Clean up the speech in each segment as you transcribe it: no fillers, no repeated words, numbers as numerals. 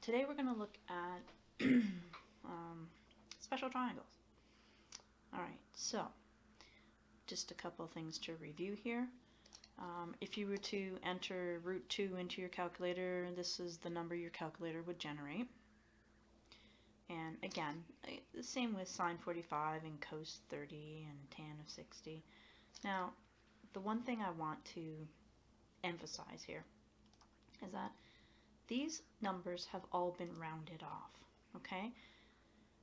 Today we're going to look at special triangles. Alright, so just a couple of things to review here. If you were to enter root 2 into your calculator, this is the number your calculator would generate. And again, the same with sine 45 and cos 30 and tan of 60. Now, the one thing I want to emphasize here is that these numbers have all been rounded off, okay?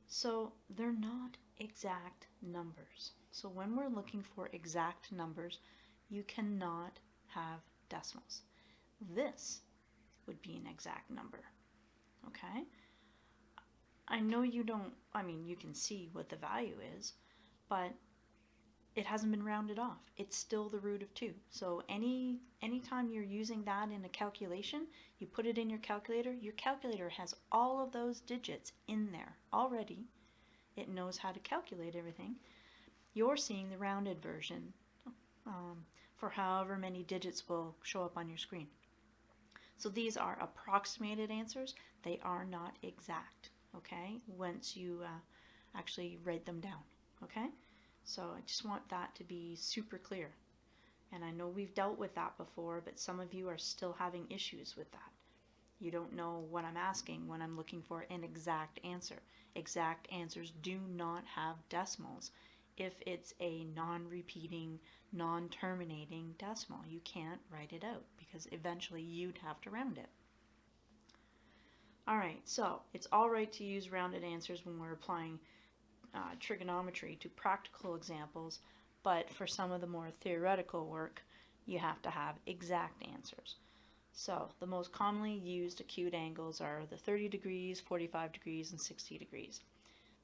So they're not exact numbers. So when we're looking for exact numbers, you cannot have decimals. This would be an exact number, okay? I know you don't, you can see what the value is, but it hasn't been rounded off. It's still the root of 2. So anytime you're using that in a calculation, you put it in your calculator has all of those digits in there already. It knows how to calculate everything. You're seeing the rounded version for however many digits will show up on your screen. So these are approximated answers. They are not exact, okay, once you actually write them down, okay? So I just want that to be super clear. And I know we've dealt with that before, but some of you are still having issues with that. You don't know what I'm asking when I'm looking for an exact answer. Exact answers do not have decimals. If it's a non-repeating, non-terminating decimal, you can't write it out because eventually you'd have to round it. Alright, so it's alright to use rounded answers when we're applying trigonometry to practical examples, but for some of the more theoretical work, you have to have exact answers. So the most commonly used acute angles are the 30 degrees, 45 degrees, and 60 degrees.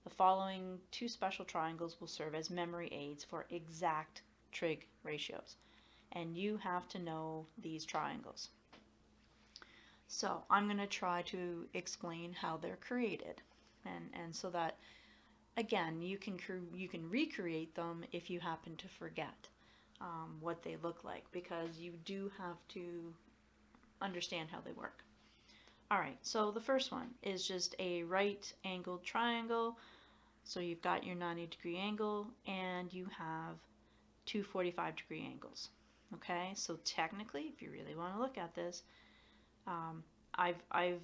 The following two special triangles will serve as memory aids for exact trig ratios, and you have to know these triangles. So I'm going to try to explain how they're created, and so that again you can recreate them if you happen to forget what they look like, because you do have to understand how they work. Alright, so the first one is just a right angled triangle. So you've got your 90-degree angle and you have two 45-degree angles. Okay, so technically, if you really want to look at this, I've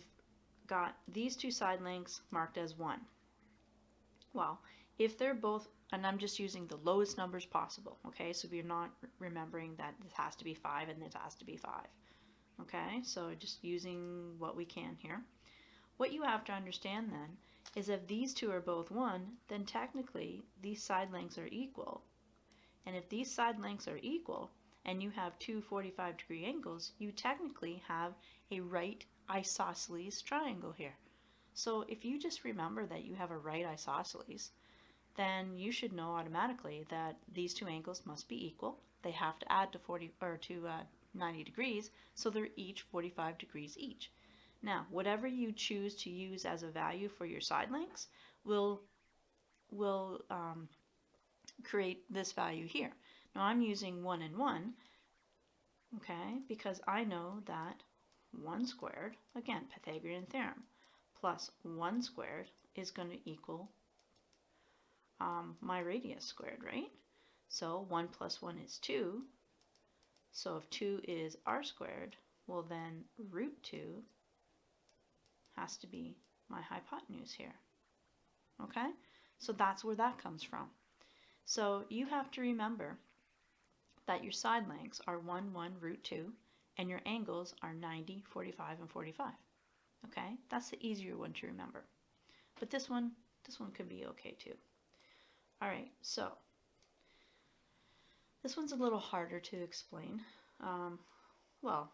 got these two side lengths marked as 1. Well, if they're both, and I'm just using the lowest numbers possible, okay, so we're not remembering that this has to be 5 and this has to be 5. Okay, so just using what we can here. What you have to understand then is if these two are both 1, then technically these side lengths are equal. And if these side lengths are equal and you have two 45-degree angles, you technically have a right isosceles triangle here. So if you just remember that you have a right isosceles, then you should know automatically that these two angles must be equal. They have to add to 90 degrees, so they're each 45 degrees each. Now, whatever you choose to use as a value for your side lengths will create this value here. Now, I'm using 1 and 1, okay, because I know that 1 squared, again, Pythagorean theorem, plus 1 squared is going to equal my radius squared, right? So 1 plus 1 is 2. So if 2 is r squared, well then root 2 has to be my hypotenuse here. Okay? So that's where that comes from. So you have to remember that your side lengths are 1, 1, root 2, and your angles are 90, 45, and 45. Okay? That's the easier one to remember. But this one could be okay too. Alright, so this one's a little harder to explain. Well,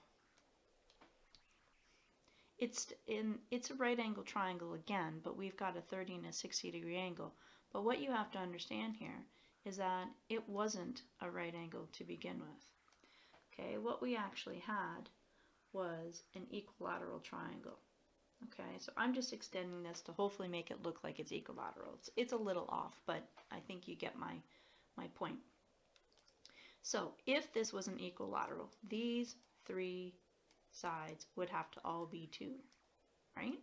it's a right angle triangle again, but we've got a 30 and a 60-degree angle. But what you have to understand here is that it wasn't a right angle to begin with. Okay, what we actually had was an equilateral triangle. Okay, so I'm just extending this to hopefully make it look like it's equilateral. It's a little off, but I think you get my point. So if this was an equilateral, these three sides would have to all be 2, right?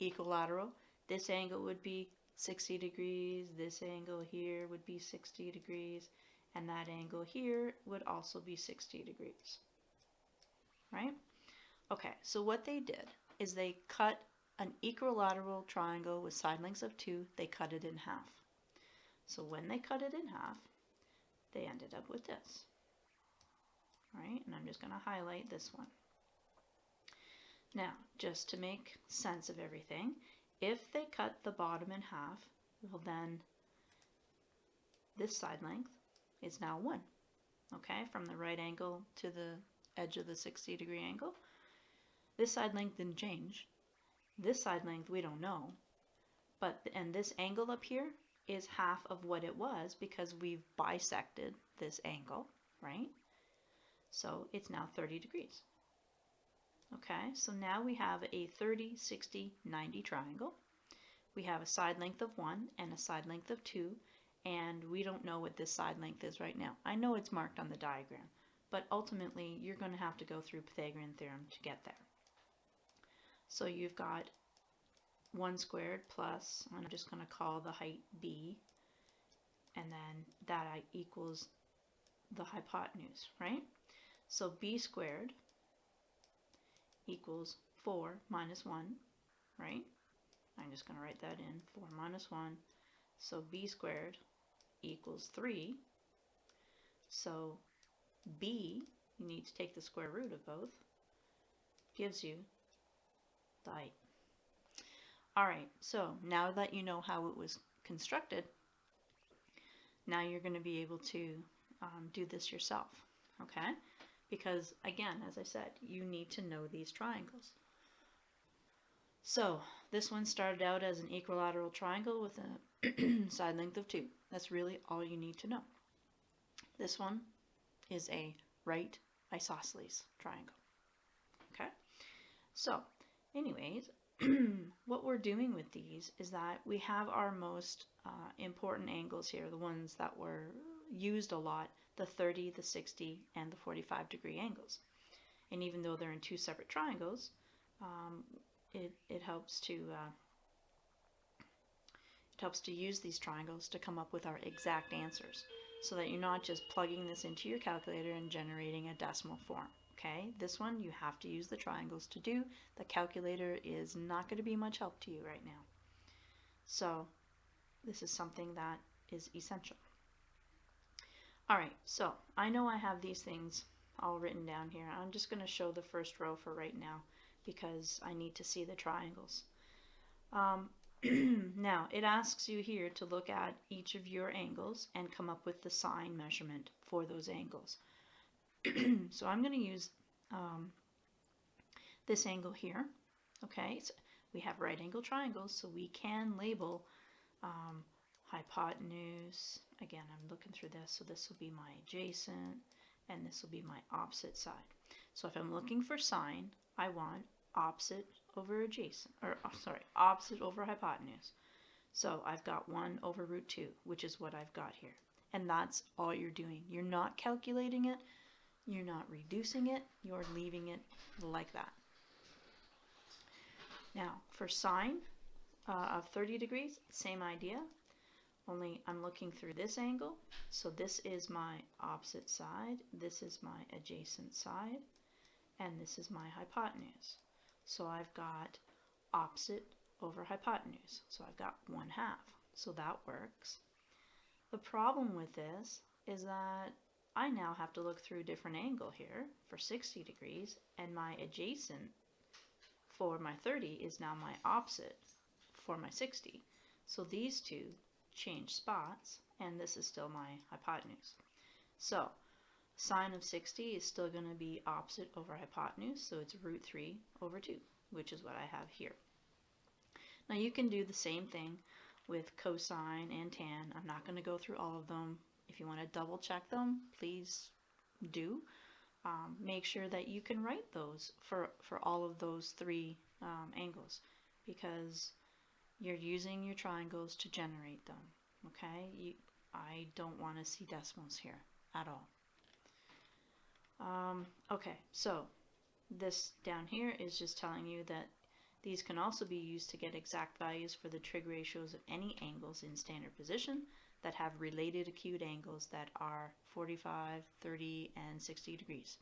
equilateral, this angle would be 60 degrees, this angle here would be 60 degrees, and that angle here would also be 60 degrees, right? Okay, so what they did is they cut an equilateral triangle with side lengths of 2, they cut it in half. So when they cut it in half, they ended up with this, right? And I'm just going to highlight this one. Now, just to make sense of everything, if they cut the bottom in half, well then this side length is now 1, okay? From the right angle to the edge of the 60-degree angle. This side length didn't change. This side length we don't know, and this angle up here is half of what it was because we've bisected this angle, right? So it's now 30 degrees. Okay, so now we have a 30, 60, 90 triangle. We have a side length of 1 and a side length of 2, and we don't know what this side length is right now. I know it's marked on the diagram, but ultimately you're going to have to go through Pythagorean theorem to get there. So you've got 1 squared plus, I'm just going to call the height b, and then that equals the hypotenuse, right? So b squared equals 4 minus 1, right? I'm just going to write that in, 4 minus 1. So b squared equals 3. So b, you need to take the square root of both, gives you the height. Alright, so now that you know how it was constructed, now you're going to be able to do this yourself, okay? Because again, as I said, you need to know these triangles. So this one started out as an equilateral triangle with a side length of 2. That's really all you need to know. This one is a right isosceles triangle. Okay? So, anyways, what we're doing with these is that we have our most important angles here, the ones that were used a lot, the 30, the 60, and the 45 degree angles. And even though they're in 2 separate triangles, it helps to use these triangles to come up with our exact answers, so that you're not just plugging this into your calculator and generating a decimal form. Okay, this one you have to use the triangles to do. The calculator is not going to be much help to you right now. So this is something that is essential. Alright, so I know I have these things all written down here. I'm just going to show the first row for right now because I need to see the triangles. Now, it asks you here to look at each of your angles and come up with the sine measurement for those angles. So I'm going to use this angle here. Okay, so we have right angle triangles, so we can label hypotenuse. Again, I'm looking through this, so this will be my adjacent, and this will be my opposite side. So if I'm looking for sine, I want opposite over adjacent, or sorry, opposite over hypotenuse. So I've got 1 over root 2, which is what I've got here. And that's all you're doing. You're not calculating it, you're not reducing it, you're leaving it like that. Now, for sine of 30 degrees, same idea, only I'm looking through this angle. So this is my opposite side, this is my adjacent side, and this is my hypotenuse. So I've got opposite over hypotenuse. So I've got 1/2. So that works. The problem with this is that I now have to look through a different angle here for 60 degrees, and my adjacent for my 30 is now my opposite for my 60. So these two change spots, and this is still my hypotenuse. So sine of 60 is still going to be opposite over hypotenuse, so it's root 3 over 2, which is what I have here. Now you can do the same thing with cosine and tan. I'm not going to go through all of them. If you want to double check them, please do. Make sure that you can write those for all of those 3 angles, because you're using your triangles to generate them. Okay, I don't want to see decimals here at all. Okay, so this down here is just telling you that These can also be used to get exact values for the trig ratios of any angles in standard position that have related acute angles that are 45, 30, and 60 degrees.